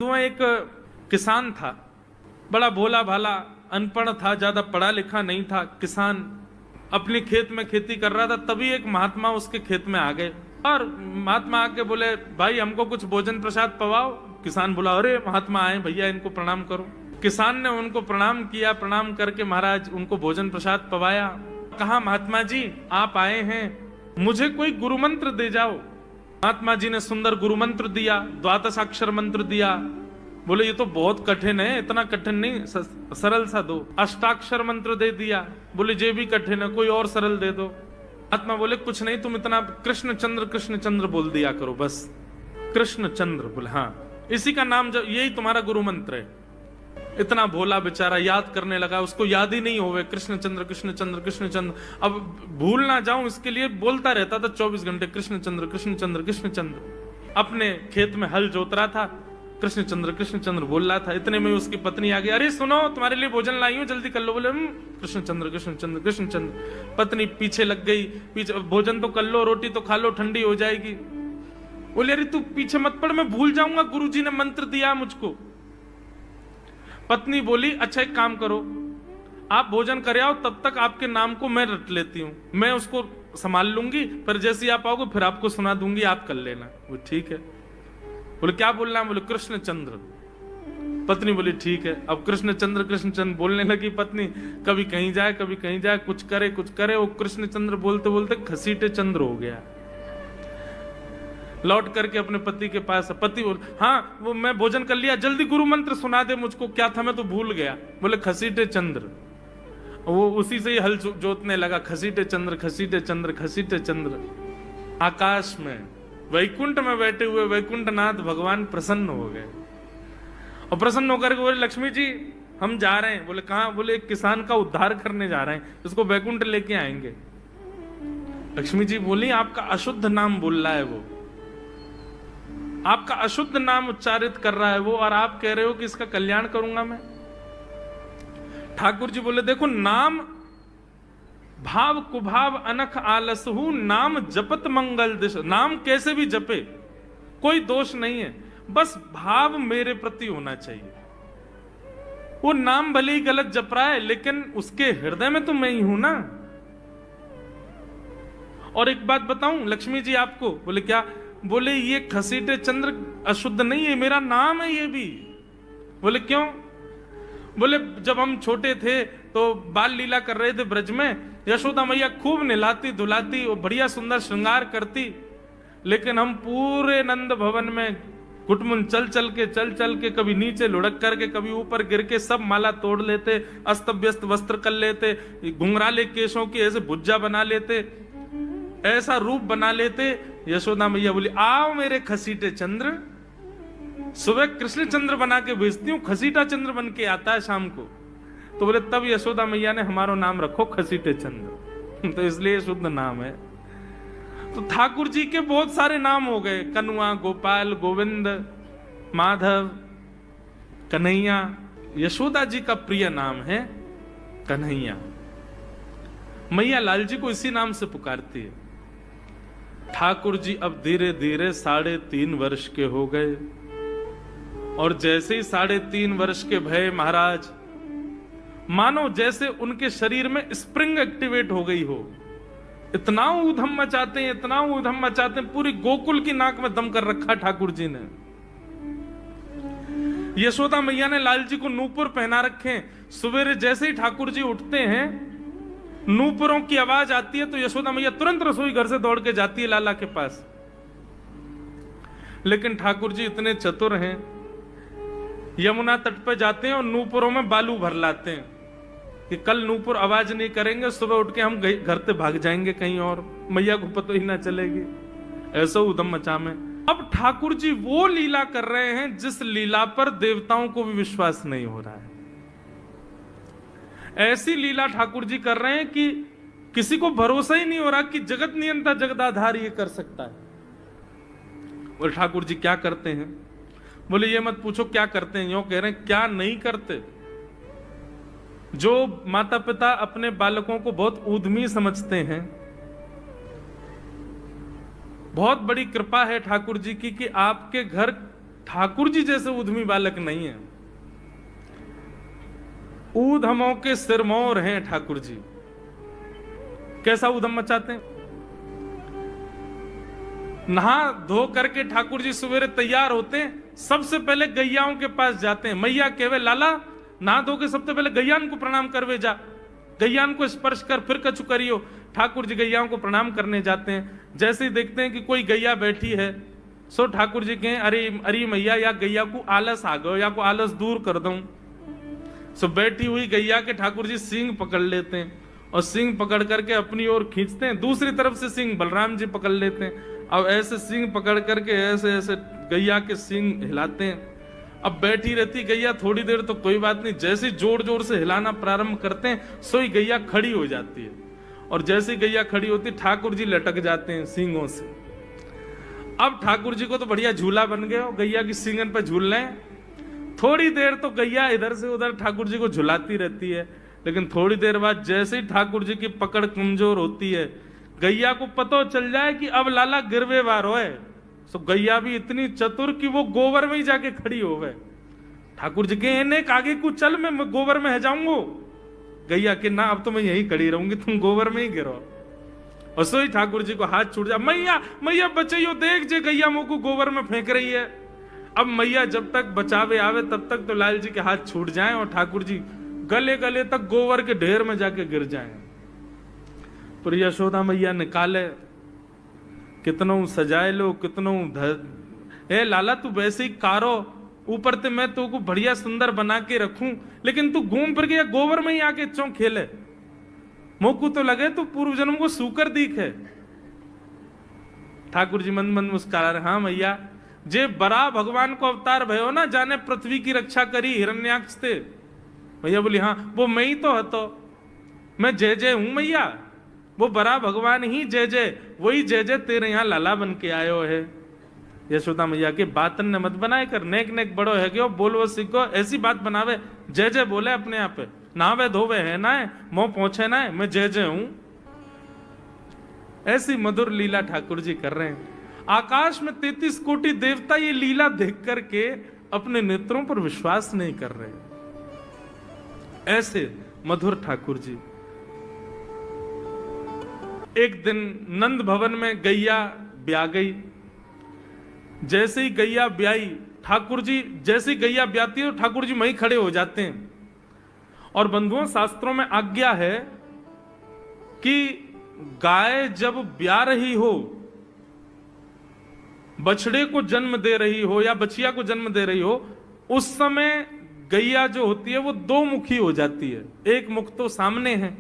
तो एक किसान था, बड़ा भोला भाला, अनपढ़ था, ज्यादा पढ़ा लिखा नहीं था। किसान अपने खेत में खेती कर रहा था, तभी एक महात्मा उसके खेत में आ गए और महात्मा आके बोले, भाई हमको कुछ भोजन प्रसाद पवाओ। किसान बोला, अरे महात्मा आए भैया, इनको प्रणाम करो। किसान ने उनको प्रणाम किया, प्रणाम करके महाराज उनको भोजन प्रसाद पवाया। कहा, महात्मा जी आप आए हैं, मुझे कोई गुरु मंत्र दे जाओ। महात्मा जी ने सुंदर गुरु मंत्र दिया, द्वादशाक्षर मंत्र दिया। बोले ये तो बहुत कठिन है, इतना कठिन नहीं, सरल सा दो। अष्टाक्षर मंत्र दे दिया। बोले ये भी कठिन है, कोई और सरल दे दो। महात्मा बोले कुछ नहीं, तुम इतना कृष्ण चंद्र बोल दिया करो बस। कृष्ण चंद्र बोले हाँ, इसी का नाम यही तुम्हारा गुरु मंत्र है। इतना भोला बेचारा याद करने लगा, उसको याद ही नहीं होवे कृष्ण चंद्र कृष्ण चंद्र कृष्ण चंद्र। अब भूल ना जाऊं इसके लिए बोलता रहता था 24 घंटे, कृष्ण चंद्र कृष्ण चंद्र कृष्ण चंद्र। अपने खेत में हल जोत रहा था, कृष्ण चंद्र बोल रहा था। इतने में उसकी पत्नी आ गई, अरे सुनो तुम्हारे लिए भोजन लाई हूं, जल्दी कर लो। बोले कृष्ण चंद्र कृष्ण चंद्र कृष्ण चंद्र। पत्नी पीछे लग गई, पीछे, भोजन तो कर लो, रोटी तो खा लो, ठंडी हो जाएगी। बोले अरे तू पीछे मत पड़, मैं भूल जाऊंगा, गुरुजी ने मंत्र दिया मुझको। पत्नी बोली, अच्छा एक काम करो, आप भोजन कर आओ, तब तक आपके नाम को मैं रट लेती हूँ, मैं उसको संभाल लूंगी, फिर जैसे आप आओगे फिर आपको सुना दूंगी, आप कर लेना। वो ठीक है। बोले क्या बोलना है? बोले कृष्ण चंद्र। पत्नी बोली ठीक है। अब कृष्ण चंद्र बोलने लगी पत्नी, कभी कहीं जाए कभी कहीं जाए, कुछ करे। वो कृष्ण चंद्र बोलते बोलते घसीटे चंद्र हो गया। लौट करके अपने पति के पास, पति बोल, हाँ वो मैं भोजन कर लिया, जल्दी गुरु मंत्र सुना दे मुझको, क्या था मैं तो भूल गया। बोले घसीटे चंद्र। वो उसी से ही हल जोतने लगा, घसीटे चंद्र घसीटे चंद्र घसीटे चंद्र। आकाश में वैकुंठ में बैठे हुए वैकुंठनाथ भगवान प्रसन्न हो गए और प्रसन्न होकर के बोले, लक्ष्मी जी हम जा रहे हैं। बोले कहाँ? बोले एक किसान का उद्धार करने जा रहे हैं, उसको वैकुंठ लेके आएंगे। लक्ष्मी जी बोली, आपका अशुद्ध नाम बोल रहा है वो, आपका अशुद्ध नाम उच्चारित कर रहा है वो, और आप कह रहे हो कि इसका कल्याण करूंगा मैं। ठाकुर जी बोले, देखो नाम भाव कुभाव अनख आलसहु, नाम जपत मंगल दिश। नाम कैसे भी जपे कोई दोष नहीं है, बस भाव मेरे प्रति होना चाहिए। वो नाम भले ही गलत जप रहा है, लेकिन उसके हृदय में तो मैं ही हूं ना। और एक बात बताऊं लक्ष्मी जी आपको। बोले क्या? बोले ये घसीटे चंद्र अशुद्ध नहीं है, मेरा नाम है ये भी। बोले क्यों? बोले जब हम छोटे थे तो बाल लीला कर रहे थे ब्रज में, यशोदा मैया खूब नहलाती धुलाती और बढ़िया सुंदर श्रृंगार करती, लेकिन हम पूरे नंद भवन में घुटमुन चल चल के कभी नीचे लुढ़क करके कभी ऊपर गिर के सब माला तोड़ लेते, अस्त व्यस्त वस्त्र कर लेते, घुंघराले केशों की ऐसे भुज्जा बना लेते, ऐसा रूप बना लेते। यशोदा मैया बोली, आओ मेरे घसीटे चंद्र, सुबह कृष्ण चंद्र बना के भेजती हूँ, घसीटा चंद्र बन के आता है शाम को। तो बोले तब यशोदा मैया ने हमारा नाम रखो घसीटे चंद्र, तो इसलिए शुद्ध नाम है। तो ठाकुर जी के बहुत सारे नाम हो गए, कनुआ, गोपाल, गोविंद, माधव, कन्हैया। यशोदा जी का प्रिय नाम है कन्हैया। मैया लाल जी को इसी नाम से पुकारती है। ठाकुर जी अब धीरे धीरे 3.5 वर्ष के हो गए, और जैसे ही 3.5 वर्ष के भय महाराज, मानो जैसे उनके शरीर में स्प्रिंग एक्टिवेट हो गई हो। इतना ऊधम मचाते हैं, इतना ऊधम मचाते हैं, पूरी गोकुल की नाक में दम कर रखा ठाकुर जी ने। यशोदा मैया ने लाल जी को नूपुर पहना रखे। सवेरे जैसे ही ठाकुर जी उठते हैं, नूपुरों की आवाज आती है तो यशोदा मैया तुरंत रसोई घर से दौड़ के जाती है लाला के पास। लेकिन ठाकुर जी इतने चतुर हैं, यमुना तट पर जाते हैं और नूपुरों में बालू भर लाते हैं कि कल नूपुर आवाज नहीं करेंगे, सुबह उठ के हम घर से भाग जाएंगे कहीं और, मैया को पता ही ना चलेगी। ऐसा उधम मचा में अब ठाकुर जी वो लीला कर रहे हैं जिस लीला पर देवताओं को भी विश्वास नहीं हो रहा है। ऐसी लीला ठाकुर जी कर रहे हैं कि किसी को भरोसा ही नहीं हो रहा कि जगत नियंता जगदाधार ये कर सकता है। और ठाकुर जी क्या करते हैं? बोले ये मत पूछो क्या करते हैं, यूं कह रहे हैं क्या नहीं करते। जो माता पिता अपने बालकों को बहुत ऊधमी समझते हैं, बहुत बड़ी कृपा है ठाकुर जी की कि आपके घर ठाकुर जी जैसे उद्यमी बालक नहीं है। ऊधमों के सिरमौर हैं ठाकुर जी। कैसा उधम मचाते हैं? नहा धो करके ठाकुर जी सवेरे तैयार होते हैं, सबसे पहले गैयाओं के पास जाते हैं। मैया कहवे लाला नहा धो के सबसे पहले गैयान को प्रणाम करवे जा, गैयान को स्पर्श कर फिर कछु करियो। ठाकुर जी गैयाओं को प्रणाम करने जाते हैं। जैसे ही देखते हैं कि कोई गैया बैठी है, सो ठाकुर जी कहें अरे अरे मैया या गैया को आलस आ गयो, या को आलस दूर कर दूं। सो बैठी हुई गैया के ठाकुर जी सींग पकड़ लेते हैं और सींग पकड़ करके अपनी ओर खींचते हैं। दूसरी तरफ से सींग बलराम जी पकड़ लेते हैं। अब ऐसे सींग पकड़ करके ऐसे ऐसे गैया के सींग हिलाते हैं। अब बैठी रहती गैया थोड़ी देर तो कोई बात नहीं, जैसे जोर जोर से हिलाना प्रारंभ करते हैं सोई गैया खड़ी हो जाती है। और जैसे गैया खड़ी होती ठाकुर जी लटक जाते हैं सींगों से। अब ठाकुर जी को तो बढ़िया झूला बन गया, गैया की सींगन पे झूल रहे हैं। थोड़ी देर तो गैया इधर से उधर ठाकुर जी को झुलाती रहती है, लेकिन थोड़ी देर बाद जैसे ही ठाकुर जी की पकड़ कमजोर होती है, गैया को पता चल जाए कि अब लाला गिरवे वार है। सो गैया भी इतनी चतुर कि वो गोबर में ही जाके खड़ी हो गए। ठाकुर जी के आगे को चल, मैं गोबर में है जाऊंगो। गैया के ना अब तो मैं यही खड़ी रहूंगी, तुम गोबर में ही गिरो। और सोई ठाकुर जी को हाथ छूट जा, मैया मैया बचाइयो, देख जे गैया मुंह को गोबर में फेंक रही है। अब मैया जब तक बचावे आवे तब तक तो लाल जी के हाथ छूट जाएं और ठाकुर जी गले गले तक गोबर के ढेर में जाके गिर जाएं। पर यशोदा मैया निकाले, कितनों सजाए लो, कितनों ए लाला तू वैसे ही कारो, ऊपर ते मैं तो को बढ़िया सुंदर बना के रखूं, लेकिन तू घूम फिर के गोबर में ही आके चौं खेले। मोकू तो लगे तू पूर्व जन्म को सूकर दीख है। ठाकुर जी मन मन मुस्कुरा रहे, हाँ मैया जे बरा भगवान को अवतार भयो ना, जाने पृथ्वी की रक्षा करी हिरण्याक्ष थे। मैया बोली हाँ वो मैं ही तो हतो, मैं जय जय हूं मैया, वो बरा भगवान ही जय जय, वही जय जय तेरे यहाँ लाला बन के आयो है। यशोदा मैया के बातन ने मत बनाए कर, नेक नेक बड़ो है क्यों बोलवो सीखो, ऐसी बात बनावे, जय जय बोले अपने आप पे, नावे धोवे है ना है, मोह पहुंचे ना है, मैं जय जय हूं। ऐसी मधुर लीला ठाकुर जी कर रहे हैं। आकाश में 33 कोटि देवता ये लीला देख करके अपने नेत्रों पर विश्वास नहीं कर रहे। ऐसे मधुर ठाकुर जी। एक दिन नंद भवन में गैया ब्याह गई। जैसे ही गैया ब्याई, ठाकुर जी जैसे ही गैया ब्याती है ठाकुर जी वहीं खड़े हो जाते हैं। और बंधुओं शास्त्रों में आज्ञा है कि गाय जब ब्याह रही हो, बछड़े को जन्म दे रही हो या बछिया को जन्म दे रही हो, उस समय गैया जो होती है वो दो मुखी हो जाती है। एक मुख तो सामने है,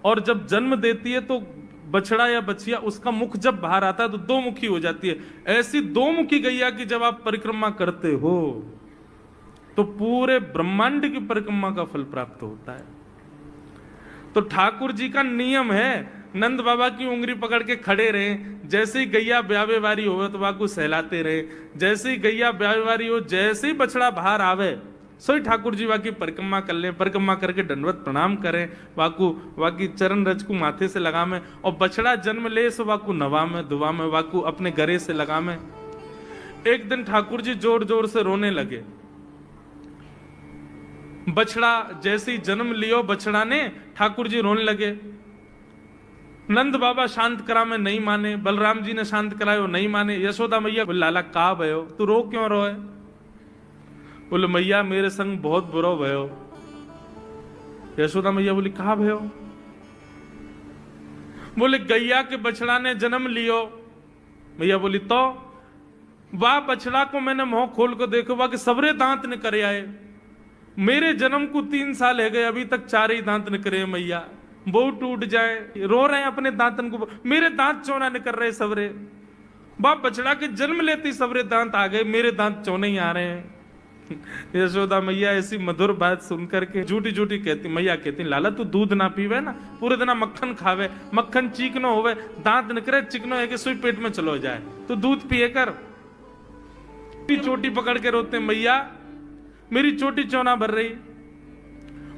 और जब जन्म देती है तो बछड़ा या बछिया उसका मुख जब बाहर आता है तो दो मुखी हो जाती है। ऐसी दो मुखी गैया की जब आप परिक्रमा करते हो तो पूरे ब्रह्मांड की परिक्रमा का फल प्राप्त होता है। तो ठाकुर जी का नियम है, नंद बाबा की उंगली पकड़ के खड़े रहे, जैसे ही गैया ब्यावे वारी हो तो वाकू सहलाते रहे, जैसे ही गैया ब्यावे वारी हो, जैसे ही बछड़ा बाहर आवे सोई ठाकुर जी वाकी परिक्रमा कर ले, परिक्रमा करके दंडवत प्रणाम करें, वाकू वाकी चरण रज को माथे से लगा में, और बछड़ा जन्म ले सो वाकू नवा में दुआ में, वाकू अपने गरे से लगा में। एक दिन ठाकुर जी जोर जोर से रोने लगे। बछड़ा जैसे ही जन्म लियो बछड़ा ने, ठाकुर जी रोने लगे। नंद बाबा शांत करा में नहीं माने, बलराम जी ने शांत करायो नहीं माने। यशोदा मैया बोले लाला का भयो, तू रो क्यों रोए? बोले मैया मेरे संग बहुत बुरा भयो। यशोदा मैया बोली कहा भयो? बोले गैया के बछड़ा ने जन्म लियो। मैया बोली तो वाह बछड़ा को मैंने मुंह खोल को देखो, वाह के सबरे दांत निकल आए। मेरे जन्म को 3 साल है गए, अभी तक 4 ही दांत निकले मैया, वो टूट जाए, रो रहे हैं अपने दांतन को, मेरे दांत चौना निकल रहे सबरे। बाप बछड़ा के जन्म लेते सबरे दांत आ गए, मेरे दांत चौने ही आ रहे हैं। यशोदा मैया ऐसी मधुर बात सुनकर के झूठी झूठी कहती, मैया कहती लाला तू दूध ना पीवे ना, पूरे दिन मक्खन खावे, मक्खन चीकनो होवे, दांत निकले चिकनो है कि सुई पेट में चलो जाए, तो दूध पिए कर। चोटी पकड़ के रोते मैया मेरी चोटी चौना भर रही।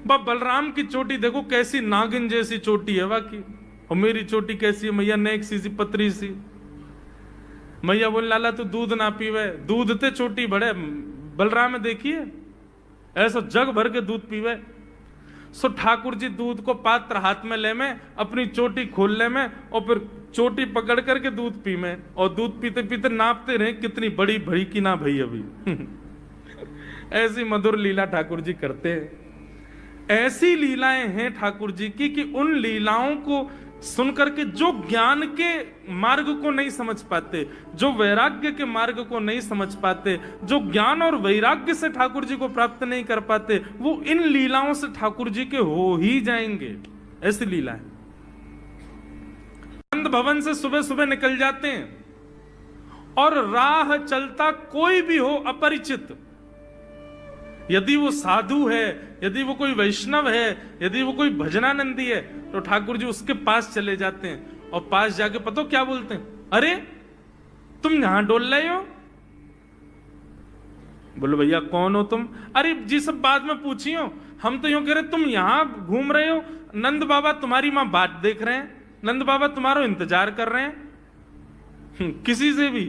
बलराम की चोटी देखो कैसी नागिन जैसी चोटी है वाकई, और मेरी चोटी कैसी है मैया, नेक सी पतरी सी। मैया बोले लाला तू दूध ना पीवे, दूध ते चोटी बड़े बलराम देखिए ऐसा जग भर के दूध पीवे। सो ठाकुर जी दूध को पात्र हाथ में ले में, अपनी चोटी खोल ले में, और फिर चोटी पकड़ करके दूध पी में, और दूध पीते पीते नापते रहे कितनी बड़ी भई की ना भई अभी। ऐसी मधुर लीला ठाकुर जी करते हैं। ऐसी लीलाएं हैं ठाकुर जी की कि उन लीलाओं को सुनकर के जो ज्ञान के मार्ग को नहीं समझ पाते, जो वैराग्य के मार्ग को नहीं समझ पाते, जो ज्ञान और वैराग्य से ठाकुर जी को प्राप्त नहीं कर पाते, वो इन लीलाओं से ठाकुर जी के हो ही जाएंगे। ऐसी लीला है। नंद भवन से सुबह सुबह निकल जाते हैं और राह चलता कोई भी हो अपरिचित, यदि वो साधु है, यदि वो कोई वैष्णव है, यदि वो कोई भजनानंदी है, तो ठाकुर जी उसके पास चले जाते हैं और पास जाके पता क्या बोलते हैं, अरे तुम यहां डोल रहे हो? बोलो भैया कौन हो तुम? अरे जी सब बाद में पूछियो, हम तो यूं कह रहे तुम यहां घूम रहे हो, नंद बाबा तुम्हारी मां बात देख रहे हैं, नंद बाबा तुम्हारा इंतजार कर रहे हैं। किसी से भी?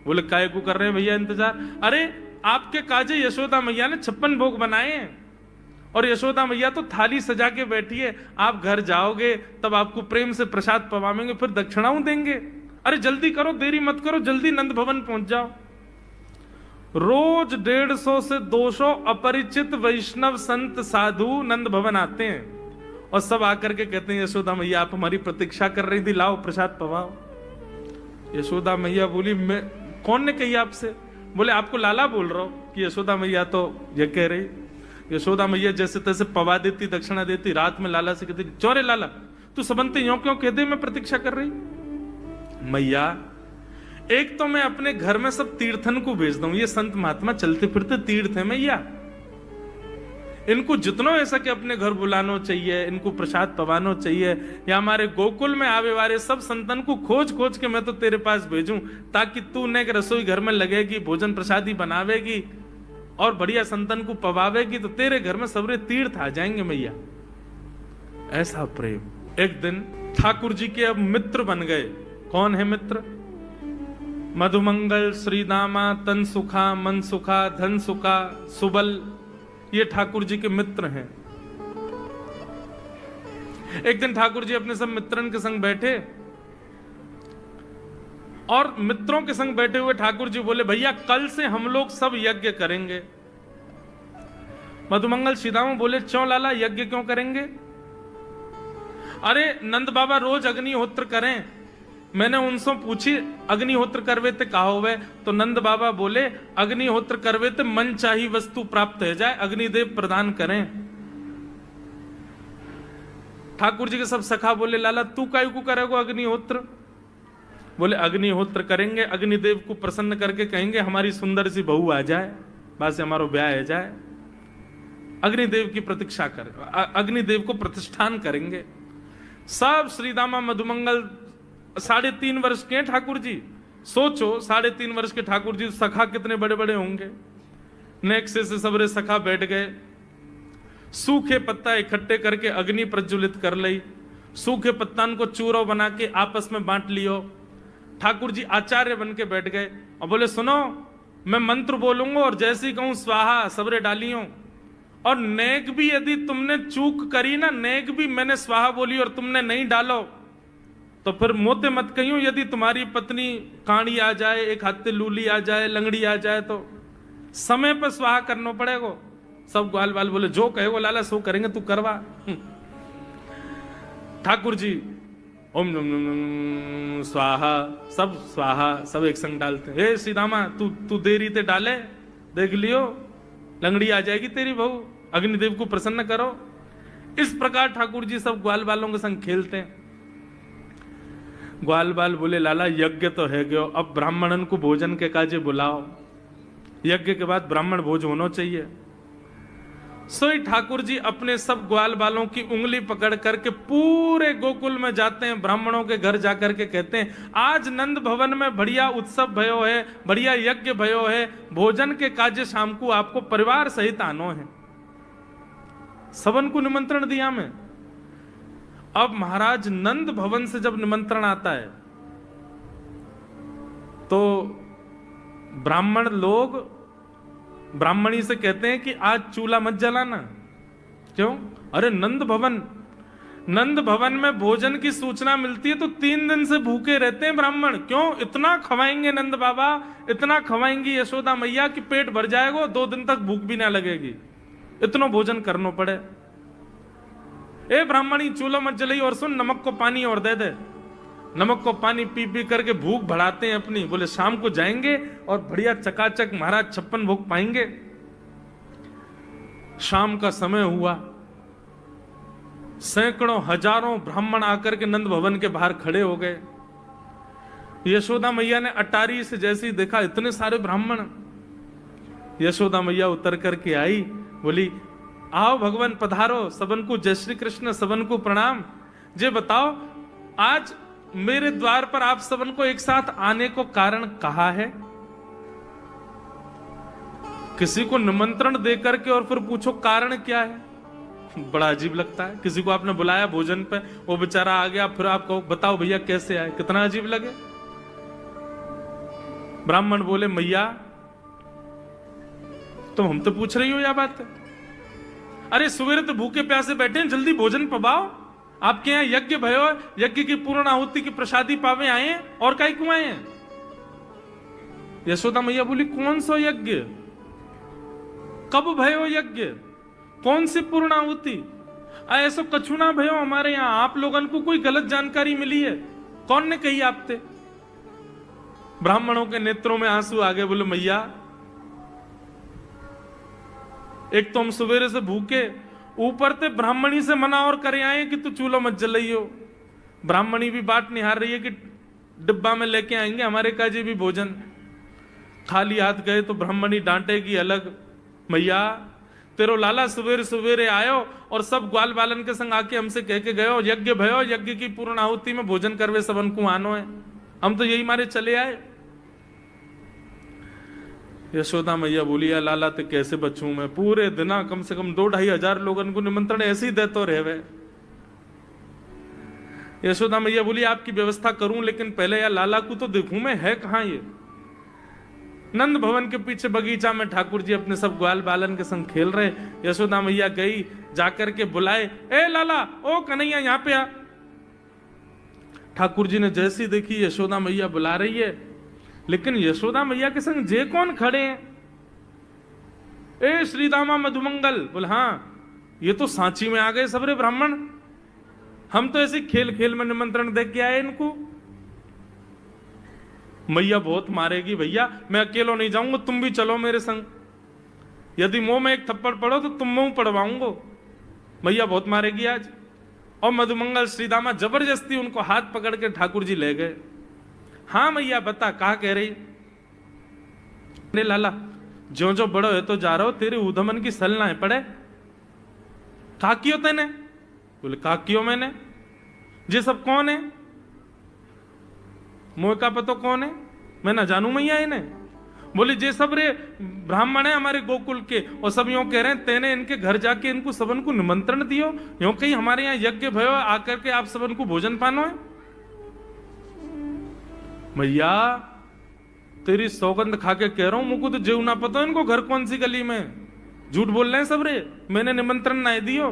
बोले काय को कर रहे हैं भैया इंतजार? अरे आपके काजे यशोदा मैया ने 56 भोग बनाए हैं, और यशोदा मैया तो थाली सजा के बैठी है, आप घर जाओगे तब आपको प्रेम से प्रसाद पवाएंगे, फिर दक्षिणाओं देंगे। अरे जल्दी करो, देरी मत करो, जल्दी नंद भवन पहुंच जाओ। रोज 150 से 200 अपरिचित वैष्णव संत साधु नंद भवन आते हैं और सब आकर के कहते हैं यशोदा मैया आप हमारी प्रतीक्षा कर रही थी, लाओ प्रसाद पवाओ। यशोदा मैया बोली मैं, कौन ने कही आपसे? बोले आपको लाला बोल रहा हूं कि यशोदा मैया तो ये कह रही। यशोदा मैया जैसे तैसे पवा देती, दक्षिणा देती, रात में लाला से कहती चौरे लाला तू सबंते यूं क्यों कह दे मैं प्रतीक्षा कर रही? मैया एक तो मैं अपने घर में सब तीर्थन को भेज दूं, ये संत महात्मा चलते फिरते तीर्थ है मैया, इनको जितना ऐसा कि अपने घर बुलाना चाहिए, इनको प्रसाद पवाना चाहिए, या हमारे गोकुल में आवे वाले सब संतन को खोज खोज के मैं तो तेरे पास भेजूं, ताकि तू ने रसोई घर में लगेगी, भोजन प्रसादी बनावेगी और बढ़िया संतन को पवावेगी, तो तेरे घर में सबरे तीर्थ आ जाएंगे मैया। ऐसा प्रेम। एक दिन ठाकुर जी के अब मित्र बन गए। कौन है मित्र? मधुमंगल, श्रीदामा, तन सुखा, मन सुखा, धन सुखा, सुबल, ये ठाकुर जी के मित्र हैं। एक दिन ठाकुर जी अपने सब मित्रन के संग बैठे, और मित्रों के संग बैठे हुए ठाकुर जी बोले भैया कल से हम लोग सब यज्ञ करेंगे। मधुमंगल श्रीदामा बोले क्यों लाला यज्ञ क्यों करेंगे? अरे नंद बाबा रोज अग्निहोत्र करें, मैंने उनसे पूछी अग्निहोत्र करवे ते कहा हुए, तो नंद बाबा बोले अग्निहोत्र करवे ते मन चाही वस्तु प्राप्त हो जाए, अग्निदेव प्रदान करें। ठाकुर जी के सब सखा बोले लाला तू काहे को करेगो अग्निहोत्र? बोले अग्निहोत्र करेंगे, अग्निदेव को प्रसन्न करके कहेंगे हमारी सुंदर सी बहू आ जाए, बस हमारा ब्याह हो जाए। अग्निदेव की प्रतीक्षा कर, अग्निदेव को प्रतिष्ठान करेंगे। सब श्रीदामा मधुमंगल 3.5 वर्ष के ठाकुर जी, सोचो 3.5 वर्ष के ठाकुर जी, सखा कितने बड़े बड़े होंगे। नेक्से से सबरे सखा बैठ गए, सूखे पत्ता इकट्ठे करके अग्नि प्रज्वलित कर ली, सूखे पत्तान को चूरो बना के आपस में बांट लियो। ठाकुर जी आचार्य बन के बैठ गए और बोले सुनो मैं मंत्र बोलूंगा और जैसे ही कहूं स्वाहा सबरे डालियो, और नेक भी यदि तुमने चूक करी ना, नेक भी मैंने स्वाहा बोली और तुमने नहीं डालो तो फिर मोते मत कहियो, यदि तुम्हारी पत्नी काणी आ जाए, एक हाथे लूली आ जाए, लंगड़ी आ जाए, तो समय पर स्वाहा करना पड़ेगा। सब ग्वाल बाल बोले जो कहेगो लाला सो करेंगे, तू करवा। ठाकुर जी ओम नम नम स्वाहा, सब एक संग डालते हैं। हे श्रीदामा तू देरी ते डाले, देख लियो लंगड़ी आ जाएगी तेरी बहू, अग्निदेव को प्रसन्न करो। इस प्रकार ठाकुर जी सब ग्वाल बालों के संग खेलते हैं। ग्वाल बाल बोले लाला यज्ञ तो है गयो, अब ब्राह्मणन को भोजन के काजे बुलाओ, यज्ञ के बाद ब्राह्मण भोज होना चाहिए। सोई ठाकुर जी अपने सब ग्वाल बालों की उंगली पकड़ करके पूरे गोकुल में जाते हैं, ब्राह्मणों के घर जाकर के कहते हैं आज नंद भवन में बढ़िया उत्सव भयो है, बढ़िया यज्ञ भयो है, भोजन के काजे शाम को आपको परिवार सहित आनो है। सबन को निमंत्रण दिया मैं। अब महाराज नंद भवन से जब निमंत्रण आता है तो ब्राह्मण लोग ब्राह्मणी से कहते हैं कि आज चूल्हा मत जलाना। क्यों? अरे नंद भवन में भोजन की सूचना मिलती है तो 3 दिन से भूखे रहते हैं ब्राह्मण। क्यों? इतना खवाएंगे नंद बाबा, इतना खवाएंगी यशोदा मैया कि पेट भर जाएगा, 2 दिन तक भूख भी ना लगेगी, इतना भोजन करना पड़े। ए ब्राह्मणी चूल्हा मत जलाई, और सुन नमक को पानी और दे दे। नमक को पानी पी पी करके भूख बढ़ाते हैं अपनी। बोले शाम को जाएंगे और बढ़िया चकाचक महाराज 56 भोग पाएंगे। शाम का समय हुआ, सैकड़ों हजारों ब्राह्मण आकर के नंद भवन के बाहर खड़े हो गए। यशोदा मैया ने अटारी से जैसे देखा इतने सारे ब्राह्मण, यशोदा मैया उतर करके आई, बोली आओ भगवान पधारो, सबन को जय श्री कृष्ण, सबन को प्रणाम। जे बताओ आज मेरे द्वार पर आप सबन को एक साथ आने को कारण कहा है? किसी को निमंत्रण देकर के और फिर पूछो कारण क्या है, बड़ा अजीब लगता है। किसी को आपने बुलाया भोजन पे, वो बेचारा आ गया, फिर आपको बताओ भैया कैसे आए, कितना अजीब लगे। ब्राह्मण बोले मैया तुम हमसे पूछ रही हो या बात है? अरे सवेरे तो भूखे प्यासे बैठे हैं, जल्दी भोजन पवाओ। आपके यहां यज्ञ भयो, यज्ञ की पूर्ण आहुति की प्रसादी पावे आए हैं, और काई क्यों आए हैं? यशोदा मैया बोली कौन सा यज्ञ, कब भयो यज्ञ, कौन सी पूर्ण आहुति? ऐसा कछु ना भयो हमारे यहां, आप लोगन को कोई गलत जानकारी मिली है, कौन ने कही आपते? ब्राह्मणों के नेत्रों में आंसू आ गए। बोले मैया एक तो हम सवेरे से भूखे, ऊपर से ब्राह्मणी से मना और करे आए कि तू चूल्हा मत जलाइयो। ब्राह्मणी भी बात निहार रही है कि डिब्बा में लेके आएंगे हमारे काजी भी भोजन। खाली हाथ गए तो ब्राह्मणी डांटेगी अलग। मैया तेरो लाला सवेरे सवेरे आयो और सब ग्वाल बालन के संग आके हमसे कह के गयो यज्ञ भयो, यज्ञ की पूर्ण आहुति में भोजन करवे सबन को आनो है, हम तो यही मारे चले आए। यशोदा मैया बोली या लाला ते कैसे बचूं मैं, पूरे दिना कम से कम 2-2.5 हजार लोगन को निमंत्रण ऐसे ही देते रहे। यशोदा मैया बोली आपकी व्यवस्था करूं, लेकिन पहले या लाला को तो देखूं मैं, है कहां ये? नंद भवन के पीछे बगीचा में ठाकुर जी अपने सब ग्वाल बालन के संग खेल रहे। यशोदा मैया गई, जाकर के बुलाए, ए लाला, ओ कन्हैया यहाँ पे आ। ठाकुर जी ने जैसी देखी यशोदा मैया बुला रही है, लेकिन यशोदा मैया के संग जे कौन खड़े हैं? ए श्रीदामा मधुमंगल। बोले हाँ ये तो सांची में आ गए सबरे ब्राह्मण, हम तो ऐसे खेल खेल में निमंत्रण दे के आए इनको। मैया बहुत मारेगी, भैया मैं अकेलो नहीं जाऊंगा, तुम भी चलो मेरे संग, यदि मुंह में एक थप्पड़ पड़ो तो तुम मुंह पड़वाऊंगा। मैया बहुत मारेगी आज। और मधुमंगल श्रीदामा जबरदस्ती उनको हाथ पकड़ के ठाकुर जी ले गए। हाँ मैया बता, कहा कह रही? अरे लाला जो जो बड़ो है तो जा रहा हो, तेरे उधमन की सल ना है पड़े। कहा कियो तेने? बोले कहा कियो मैंने, ये सब कौन है? मोह का पतो कौन है? मैं ना जानू मैया इन्हें। बोले जे सब रे ब्राह्मण है हमारे गोकुल के, और सब यूं कह रहे हैं तेने इनके घर जाके इनको सबन को निमंत्रण दियो, यूं कहीं हमारे यहाँ यज्ञ भयो आकर के आप सबन को भोजन पानो है। मैया तेरी सौगंध खा के कह रहा हूं, मुझको तो जेव ना पता इनको घर कौन सी गली में, झूठ बोल रहे हैं सब रे, मैंने निमंत्रण ना दियो।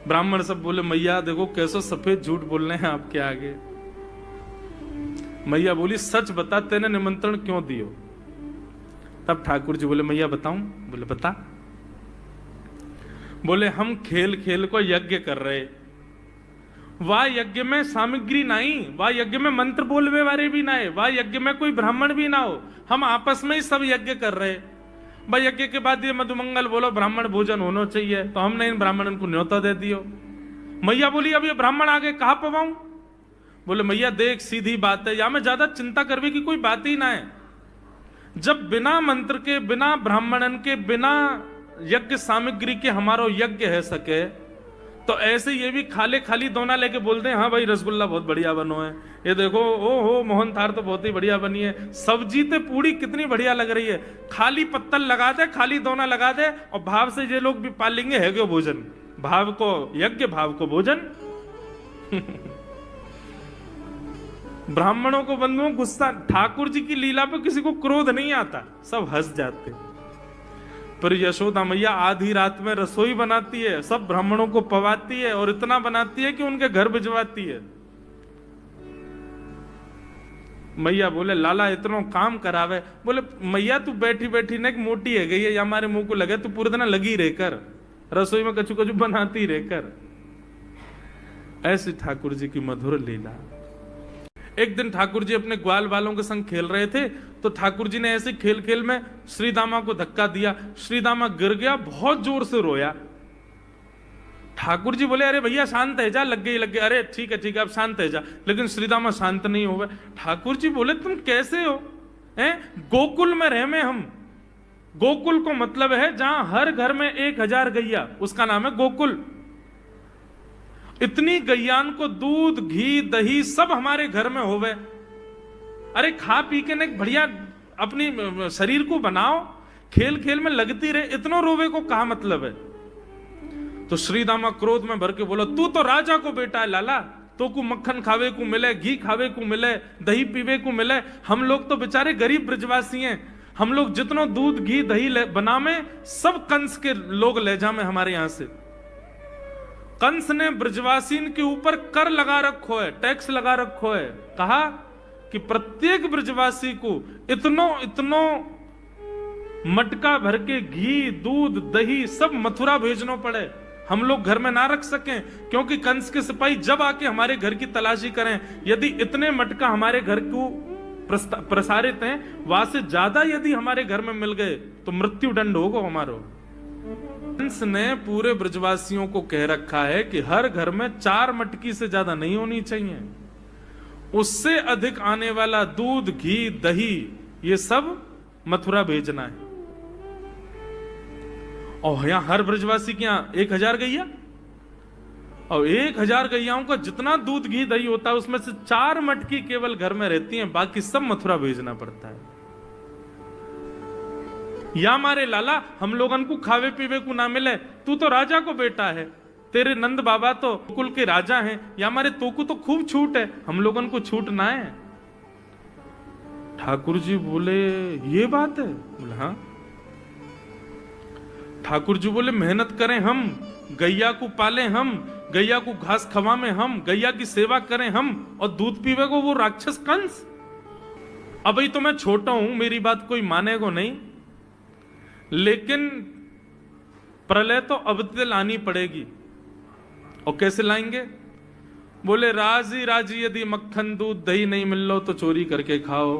ब्राह्मण सब बोले मैया देखो कैसो सफेद झूठ बोल रहे हैं आपके आगे। मैया बोली सच बता तेने निमंत्रण क्यों दियो? तब ठाकुर जी बोले मैया बताऊं? बोले बता। बोले हम खेल खेल को यज्ञ कर रहे, वाह यज्ञ में सामग्री नहीं, वाह यज्ञ में मंत्र बोलवे वाले भी ना है, वाह यज्ञ में कोई ब्राह्मण भी ना हो, हम आपस में ही सब यज्ञ कर रहे। भाई यज्ञ के बाद ये मधुमंगल बोलो ब्राह्मण भोजन होना चाहिए, तो हमने इन ब्राह्मणों को न्योता दे दियो। मैया बोली अब ये ब्राह्मण आगे कहां पवाऊं? बोले मैया देख सीधी बात है, या में ज्यादा चिंता करवे की कोई बात ही ना है। जब बिना मंत्र के, बिना ब्राह्मणन के, बिना यज्ञ सामग्री के हमारो यज्ञ है सके, तो ऐसे ये भी खाली खाली दोना लेके बोलते हैं हाँ भाई रसगुल्ला बहुत बढ़िया बनो है, ये देखो ओ हो मोहन थार तो बहुत ही बढ़िया बनी है, सब्जी तो पूरी कितनी बढ़िया लग रही है, खाली पत्तल लगा दे, खाली दोना लगा दे, और भाव से ये लोग भी पाल लेंगे है क्यों भोजन, भाव को यज्ञ भाव को भोजन। ब्राह्मणों को बंधुओं गुस्सा, ठाकुर जी की लीला पे किसी को क्रोध नहीं आता, सब हंस जाते। पर यशोदा मैया आधी रात में रसोई बनाती है, सब ब्राह्मणों को पवाती है और इतना बनाती है कि उनके घर भिजवाती है। मैया बोले लाला इतना काम करावे, बोले मैया तू बैठी बैठी न मोटी है गई है, या हमारे मुंह को लगे, तू पूरे दिन लगी रहकर रसोई में कछु कछु बनाती रहकर। ऐसी ठाकुर जी की मधुर लीला। एक दिन ठाकुर जी अपने ग्वाल वालों के संग खेल रहे थे, तो ठाकुर जी ने ऐसे खेल खेल में श्रीदामा को धक्का दिया, श्रीदामा गिर गया, बहुत जोर से रोया। ठाकुर जी बोले अरे भैया शांत है जा, लग गई, अरे ठीक है अब शांत है जा, लेकिन श्रीदामा शांत नहीं हो गए। ठाकुर जी बोले तुम कैसे हो, हैं? गोकुल में रह में हम, गोकुल को मतलब है जहां हर घर में 1000 गैया, उसका नाम है गोकुल। इतनी गैयान को दूध घी दही सब हमारे घर में होवे, अरे खा पी के न बढ़िया अपनी शरीर को बनाओ, खेल खेल में लगती रहे, इतना रोवे को कहा मतलब है। तो श्रीदामा क्रोध में भर के बोला तू तो राजा को बेटा है लाला, तो को मक्खन खावे को मिले, घी खावे को मिले, दही पीवे को मिले, हम लोग तो बेचारे गरीब ब्रजवासी हैं, हम लोग जितना दूध घी दही बना में सब कंस के लोग ले जामे हमारे यहां से। कंस ने ब्रजवासीन के ऊपर कर लगा रखो है, टैक्स लगा रखो है, कहा कि प्रत्येक ब्रजवासी को इतनो मटका भर के घी दूध दही सब मथुरा भेजना पड़े, हम लोग घर में ना रख सकें, क्योंकि कंस के सिपाही जब आके हमारे घर की तलाशी करें, यदि इतने मटका हमारे घर को प्रसारित हैं, वहां से ज्यादा यदि हमारे घर में मिल गए तो मृत्यु दंड होगा हमारा। कंस ने पूरे ब्रजवासियों को कह रखा है कि हर घर में 4 मटकी से ज्यादा नहीं होनी चाहिए, उससे अधिक आने वाला दूध घी दही ये सब मथुरा भेजना है। और यहां हर ब्रजवासी के यहां 1000 गैया, और 1000 गैयाओं का जितना दूध घी दही होता है उसमें से 4 मटकी केवल घर में रहती हैं, बाकी सब मथुरा भेजना पड़ता है। या हमारे लाला हम लोगन को खावे पीवे को ना मिले, तू तो राजा को बेटा है, तेरे नंद बाबा तो कुल के राजा हैं, या हमारे तो को तो खूब छूट है, हम लोगन को छूट ना है। ठाकुर जी बोले ये बात है, बोले हाँ। ठाकुर जी बोले मेहनत करें हम, गैया को पाले हम, गैया को घास खवा में हम, गैया की सेवा करें हम, और दूध पीवे को वो राक्षस कंस। अब तो मैं छोटा हूं, मेरी बात कोई मानेगा नहीं, लेकिन प्रलय तो अब तक लानी पड़ेगी। और कैसे लाएंगे? बोले राजी राजी यदि मक्खन दूध दही नहीं मिल लो तो चोरी करके खाओ,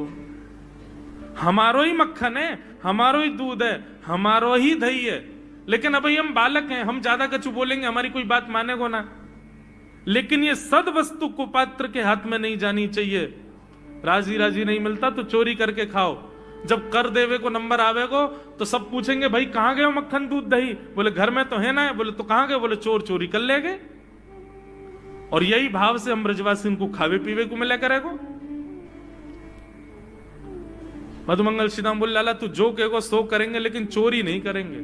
हमारो ही मक्खन है, हमारो ही दूध है, हमारो ही दही है, लेकिन अभी हम बालक हैं, हम ज्यादा कछु बोलेंगे हमारी कोई बात मानेगो ना। लेकिन ये सद वस्तु कुपात्र के हाथ में नहीं जानी चाहिए। राजी राजी नहीं मिलता तो चोरी करके खाओ, जब कर देवे को नंबर आवेगो तो सब पूछेंगे भाई कहां गए हो मक्खन दूध दही, बोले घर में तो है ना, बोले तो कहां गए, बोले चोर चोरी कर ले गए। और यही भाव से हम ब्रजवासी को खावे पीवे को मिला करेगो। मधुमंगल श्रीदाम बोले लाला तू जो कहेगो सो करेंगे, लेकिन चोरी नहीं करेंगे।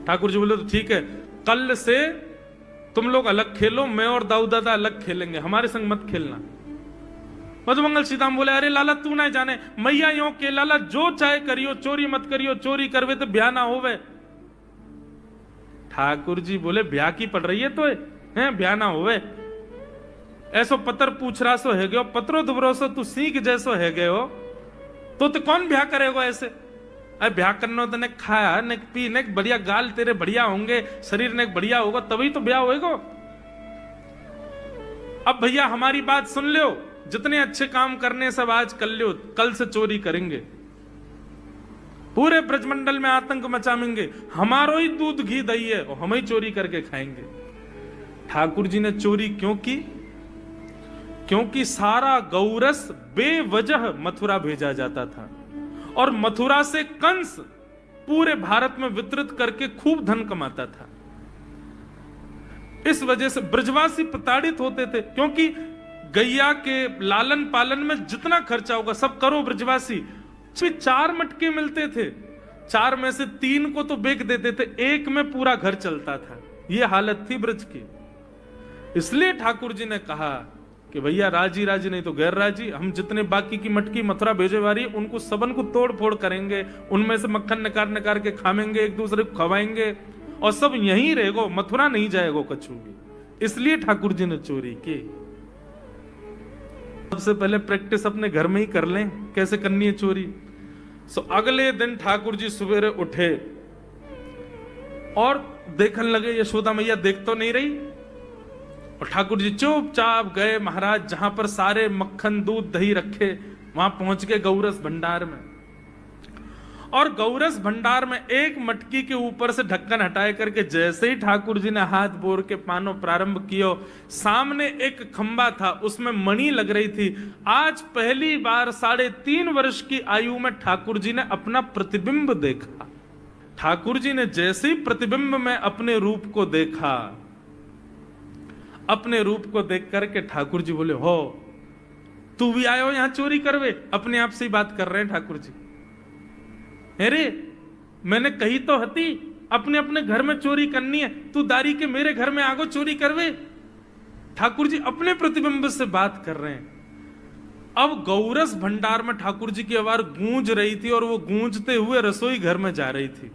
ठाकुर जी बोले तो ठीक है, कल से तुम लोग अलग खेलो, मैं और दाऊ दादा अलग खेलेंगे, हमारे संग मत खेलना। मधुमंगल सीताम बोले अरे लाला तू ना जाने, मैया यो के लाला जो चाहे करियो, चोरी मत करियो, चोरी करवे तो ब्याह ना होवे। ठाकुर जी बोले ब्याह की पड़ रही है तो है ब्याह ना होवे, ऐसो पत्र पूछ रहा सो है गयो, पत्रो दुबरो सो तू सीख जैसो है गयो, तो कौन ब्याह करेगा ऐसे? अरे ब्याह करना तो ने खाया ने पी ने बढ़िया गाल तेरे बढ़िया होंगे, शरीर ने बढ़िया होगा तभी तो ब्याह होएगा। अब भैया हमारी बात सुन लो, जितने अच्छे काम करने सब आज कर लो, कल से चोरी करेंगे, पूरे ब्रजमंडल में आतंक मचाएंगे, हमारो ही दूध घी दही है और हम ही चोरी करके खाएंगे। ठाकुर जी ने चोरी क्यों की? क्योंकि सारा गौरस बेवजह मथुरा भेजा जाता था, और मथुरा से कंस पूरे भारत में वितरित करके खूब धन कमाता था। इस वजह से ब्रजवासी प्रताड़ित होते थे, क्योंकि गैया के लालन पालन में जितना खर्चा होगा सब करो ब्रजवासी। 4 मटके मिलते थे, 4 में से 3 को तो बेच देते थे, 1 में पूरा घर चलता था। यह हालत थी ब्रज की। इसलिए ठाकुर जी ने कहा कि भैया राजी राजी नहीं तो गैर राजी, हम जितने बाकी की मटकी मथुरा भेजे वाली उनको सबन को तोड़ फोड़ करेंगे, उनमें से मक्खन निकाल निकाल के खाएंगे, एक दूसरे को खवाएंगे और सब यहीं रहेगो, मथुरा नहीं जाएगो कछु भी। इसलिए ठाकुर जी ने चोरी की। सबसे पहले प्रैक्टिस अपने घर में ही कर लें कैसे करनी है चोरी। सो अगले दिन ठाकुर जी सवेरे उठे और देखने लगे यशोदा मैया देख तो नहीं रही, और ठाकुर जी चुपचाप गए महाराज जहां पर सारे मक्खन दूध दही रखे, वहां पहुंच गए गौरस भंडार में। और गौरस भंडार में एक मटकी के ऊपर से ढक्कन हटाए करके जैसे ही ठाकुर जी ने हाथ बोर के पानो प्रारंभ किया, सामने एक खंबा था, उसमें मणि लग रही थी। आज पहली बार 3.5 वर्ष की आयु में ठाकुर जी ने अपना प्रतिबिंब देखा। ठाकुर जी ने जैसे ही प्रतिबिंब में अपने रूप को देखा, अपने रूप को देख करके ठाकुर जी बोले, हो तू भी आयो यहां चोरी करवे? अपने आप से ही बात कर रहे हैं ठाकुर जी। अरे मैंने कही तो हती अपने अपने घर में चोरी करनी है, तू दारी के मेरे घर में आगो चोरी करवे? ठाकुर जी अपने प्रतिबिंब से बात कर रहे हैं। अब गौरस भंडार में ठाकुर जी की आवाज गूंज रही थी और वो गूंजते हुए रसोई घर में जा रही थी।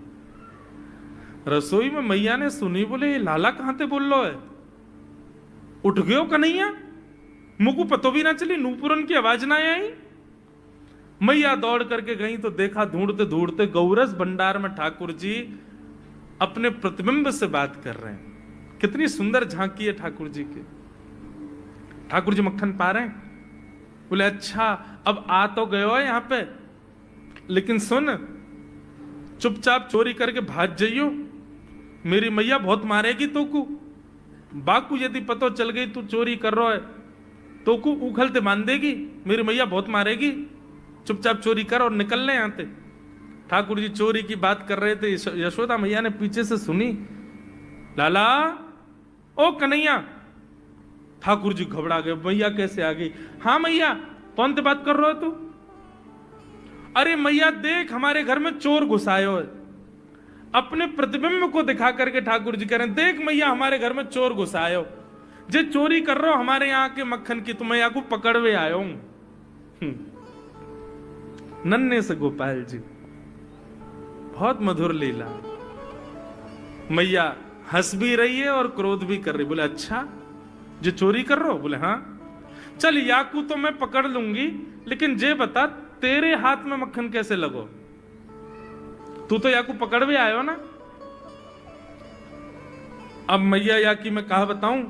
रसोई में मैया ने सुनी, बोले ये लाला कहां ते बोल लो है? उठ गयो कन्हैया? मुझको पतो भी ना चली, नूपुरन की आवाज ना आई। मैया दौड़ करके गई तो देखा ढूंढते ढूंढते गौरस भंडार में ठाकुर जी अपने प्रतिबिंब से बात कर रहे हैं। कितनी सुंदर झांकी है ठाकुर जी की। ठाकुर जी मक्खन पा रहे हैं। बोले अच्छा अब आ तो गयो है यहां पे, लेकिन सुन चुपचाप चोरी करके भाग जाइयो, मेरी मैया बहुत मारेगी तो को। बाकू यदि पतो चल गई तू चोरी कर रहा है तो को उखलते मान देगी, मेरी मैया बहुत मारेगी। चुपचाप चोरी कर और निकल ले यहां से। ठाकुर जी चोरी की बात कर रहे थे, यशोदा मैया ने पीछे से सुनी, लाला ओ कन्हैया। ठाकुर जी घबरा गए, मैया कैसे आ गई? हाँ मैया, कौन से बात कर रहे हो तू? अरे मैया देख हमारे घर में चोर घुसायो है। अपने प्रतिबिंब को दिखा करके ठाकुर जी कह रहे हैं, देख मैया हमारे घर में चोर घुसायो, जे चोरी कर रहे हो हमारे यहाँ के मक्खन की, तो मैं यहाँ को पकड़वे आयो हूं। नन्हे से गोपाल जी, बहुत मधुर लीला। मैया हंस भी रही है और क्रोध भी कर रही। बोले अच्छा जो चोरी कर रहे हो? बोले हाँ। चल याकू तो मैं पकड़ लूंगी, लेकिन जे बता तेरे हाथ में मक्खन कैसे लगो? तू तो याकू पकड़ भी आयो ना। अब मैया याकी मैं कहा बताऊं,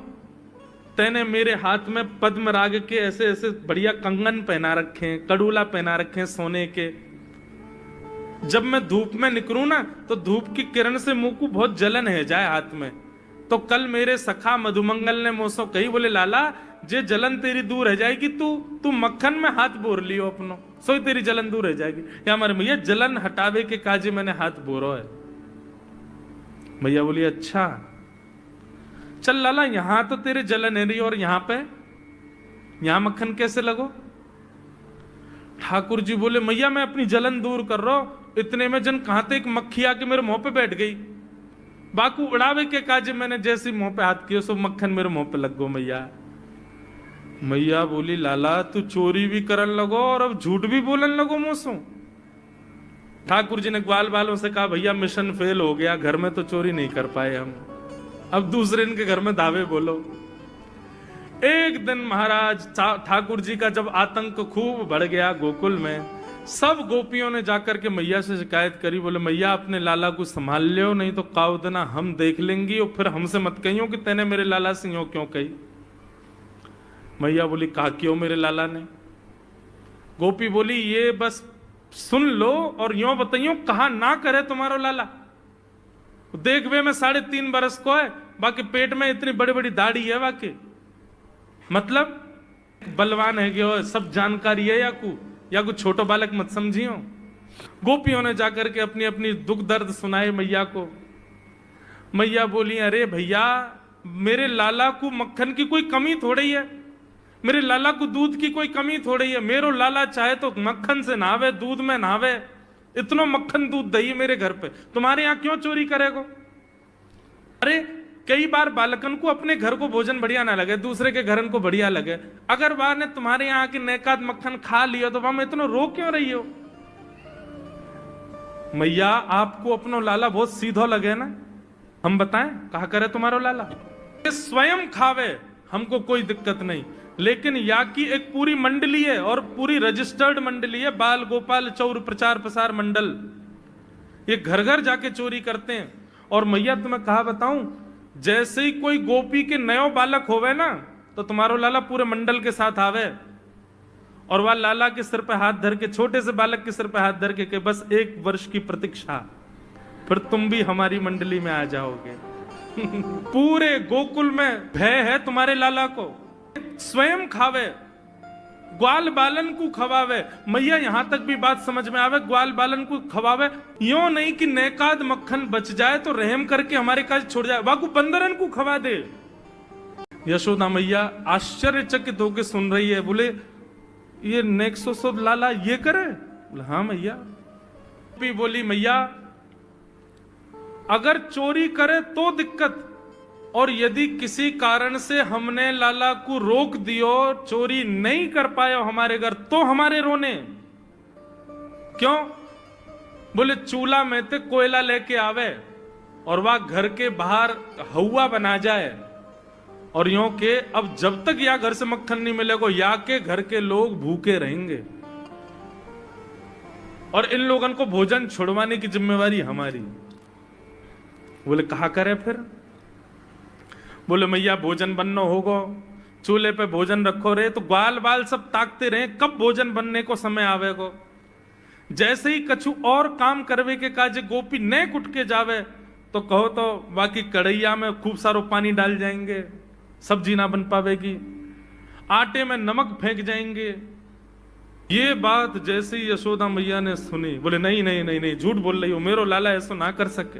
तेने मेरे हाथ में पद्मराग के ऐसे ऐसे बढ़िया कंगन पहना रखे हैं, कड़ूला पहना रखे हैं सोने के। जब मैं धूप में निकलूं ना तो धूप की किरण से मुंह को बहुत जलन है जाए हाथ में। तो कल मेरे सखा मधुमंगल ने मुझसे कही, बोले लाला जे जलन तेरी दूर रह जाएगी, तू मक्खन में हाथ बोर लियो अपनो, सो तेरी जलन दूर रह जाएगी। या हमारे मैया जलन हटावे के काजे मैंने हाथ बोरो है। मैया बोली अच्छा चल लाला, यहां तो तेरे जलन है रही और यहां मक्खन कैसे लगो? ठाकुर जी बोले मैया मैं अपनी जलन दूर कर रहा हूं। इतने में जन कहां तक मक्खी आके मेरे मुंह पे बैठ गई। बाकू उड़ावे के काजे मैंने जैसे मुंह पे हाथ किया सो मक्खन मेरे मुंह पे लग गो। मैया बोली लाला तू चोरी भी करन लगो और अब झूठ भी बोलन लगो मुझसे। ठाकुर जी ने ग्वाल बालों से कहा भैया मिशन फेल हो गया, घर में तो चोरी नहीं कर पाए हम, अब दूसरे इनके घर में दावे बोलो। एक दिन महाराज ठाकुर जी का जब आतंक खूब बढ़ गया गोकुल में, सब गोपियों ने जाकर के मैया से शिकायत करी। बोले मैया अपने लाला को संभाल लियो, नहीं तो काउदना हम देख लेंगी और फिर हमसे मत कहियो कि तेने मेरे लाला से यूं क्यों कही। मैया बोली कहा क्यों मेरे लाला ने? गोपी बोली ये बस सुन लो और यूं बताइयो कहा ना करे तुम्हारो लाला। देख वे मैं 3.5 बरस को है, बाकी पेट में इतनी बड़ी बड़ी दाढ़ी है, बाकी मतलब बलवान है कि सब जानकारी है या कुछ छोटो बालक मत समझियो। गोपियों ने जाकर के अपनी अपनी दुख दर्द सुनाए मैया को। मैया बोली अरे भैया मेरे लाला को मक्खन की कोई कमी थोड़ी है, मेरे लाला को दूध की कोई कमी थोड़ी है। मेरो लाला चाहे तो मक्खन से नहावे, दूध में नहावे, इतना मक्खन दूध दही मेरे घर पे, तुम्हारे यहां क्यों चोरी करेगो? अरे कई बार बालकन को अपने घर को भोजन बढ़िया ना लगे, दूसरे के घरन को बढ़िया लगे, अगर वह ने तुम्हारे यहाँ की नेकाद मक्खन खा लियो तो वह में इतना रो क्यों रही हो? मैया आपको अपनो लाला बहुत सीधो लगे ना, हम बताएं कहा करे तुम्हारो लाला स्वयं खावे, हमको कोई दिक्कत नहीं, लेकिन या की एक पूरी मंडली है और पूरी रजिस्टर्ड मंडली है, बाल गोपाल चौर प्रचार प्रसार मंडल, ये घर घर जाके चोरी करते हैं। और मैया तुम्हें कहा बताऊं, जैसे ही कोई गोपी के नयो बालक होवे ना तो तुम्हारो लाला पूरे मंडल के साथ आवे और वह लाला के सिर पे हाथ धर के, छोटे से बालक के सिर पे हाथ धर के बस 1 वर्ष की प्रतीक्षा, फिर तुम भी हमारी मंडली में आ जाओगे। पूरे गोकुल में भय है तुम्हारे लाला को, स्वयं खावे, ग्वाल बालन को खवावे। मैया यहां तक भी बात समझ में आवे, ग्वाल बालन को खवावे, यो नहीं कि नेकाद मक्खन बच जाए तो रहम करके हमारे काज छोड़ जाए, वाकू बंदरन को खवा दे। यशोदा मैया आश्चर्यचकित होकर सुन रही है, बोले ये नेक्सो लाला ये करे? बोले हाँ मैया। भी बोली मैया अगर चोरी करे तो दिक्कत, और यदि किसी कारण से हमने लाला को रोक दियो, चोरी नहीं कर पाए हमारे घर, तो हमारे रोने क्यों? बोले चूल्हा में ते कोयला लेके आवे और वह घर के बाहर हवा बना जाए, और यूं के अब जब तक या घर से मक्खन नहीं मिलेगा या के घर के लोग भूखे रहेंगे, और इन लोगों को भोजन छुड़वाने की जिम्मेवारी हमारी। बोले कहा करे फिर? बोले मैया भोजन बनना होगा, चूल्हे पे भोजन रखो रे, तो ग्वाल बाल सब ताकते रहे कब भोजन बनने को समय आवेगो। जैसे ही कछु और काम करवे के काजे गोपी न कुट के जावे तो कहो तो बाकी कढ़ैया में खूब सारो पानी डाल जाएंगे, सब्जी ना बन पावेगी, आटे में नमक फेंक जाएंगे। ये बात जैसे ही यशोदा मैया ने सुनी, बोले नहीं नहीं नहीं नहीं, झूठ बोल रही हो, मेरो लाला ऐसा ना कर सके।